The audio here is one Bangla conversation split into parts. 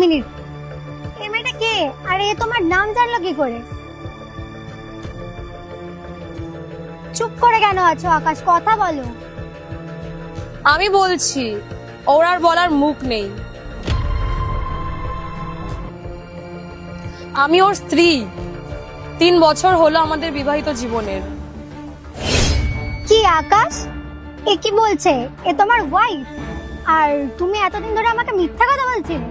মিনিট। এই মেয়েটা কে? আর এ তোমার নাম জানলো কি করে? চুপ করে কেন আছো আকাশ, কথা বলো। আমি বলছি, ওর আর বলার মুখ নেই। আমি ওর স্ত্রী। 3 বছর হলো আমাদের বিবাহিত জীবনের। কি আকাশ, এ কি বলছে? এ তোমার ওয়াইফ? আর তুমি এতদিন ধরে আমাকে মিথ্যা কথা বলছিলে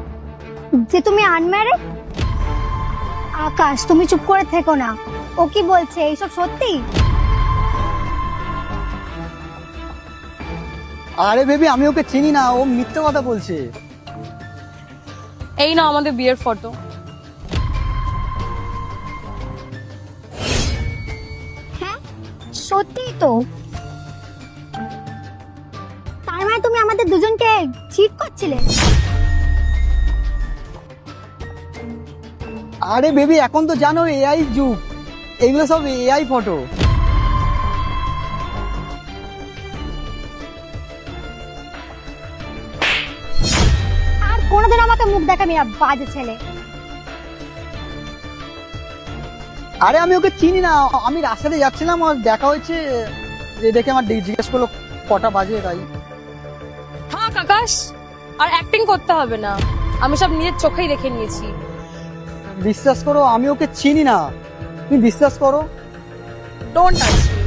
যে তুমি আনম্যারিড। আকাশ, তুমি চুপ করে থেকো না। ও কি বলছে এইসব সত্যি? আরে বেবি, আমি ওকে চিনি না, ও মিথ্যে কথা বলছে। এই না আমাদের বিয়ের ফটো। হ্যাঁ, সত্যি তো। তার মানে তুমি আমাদের দুজনকে চিট করছিলে? আরে বেবি, এখন তো জানো এআই যুগ, এগুলো সব এআই ফটো। আর কোনোদিন আমাকে মুখ দেখাবি না, বাজে ছেলে। আরে আমি ওকে চিনি না, আমি রাস্তাতে যাচ্ছিলাম, আর দেখা হয়েছে, যে দেখে আমার জিজ্ঞেস করলো কটা বাজে, তাই। থাক আকাশ, আর অ্যাক্টিং করতে হবে না। আমি সব নিজের চোখেই দেখে নিয়েছি। বিশ্বাস করো, আমি ওকে চিনি না, তুমি বিশ্বাস করো। Don't touch me.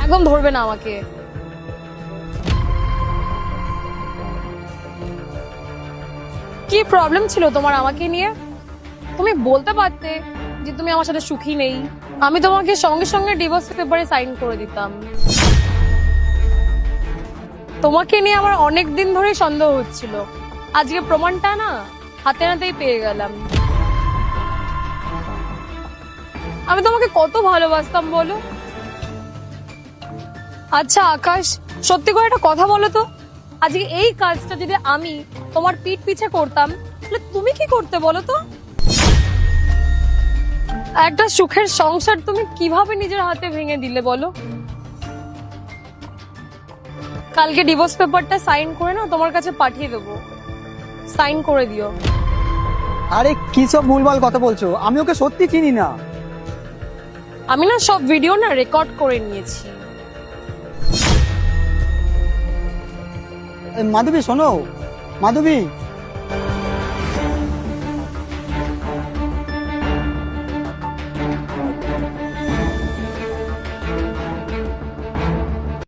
একদম ধরবে না আমাকে। কি প্রবলেম ছিল তোমার আমাকে নিয়ে? তুমি বলতে পারতে যে তুমি আমার সাথে সুখী নেই। আমি তোমাকে সঙ্গে সঙ্গে ডিভোর্স পেপারে সাইন করে দিতাম। তোমাকে নিয়ে আমার অনেক দিন ধরেই সন্দেহ হচ্ছিল, আজকে প্রমাণটা না হাতে নাতেই পেয়ে গেলাম। আমি তোমাকে কত ভালোবাসতাম বলো। আচ্ছা আকাশ, সত্যি করে একটা কথা বলো তো, আজকে এই কাজটা যদি আমি তোমার পিঠ পিছে করতাম তাহলে তুমি কি করতে বলো তো? একটা সুখের সংসার তুমি কিভাবে নিজের হাতে ভেঙে দিলে বলো? কালকে ডিভোর্স পেপারটা সাইন করে না তোমার কাছে পাঠিয়ে দেবো, সাইন করে দিও। আরে কি সব ভুলভাল কথা বলছো, আমি ওকে সত্যি চিনি না। আমি না সব ভিডিও না রেকর্ড করে নিয়েছি। মাধবী শোনো, মাধবী।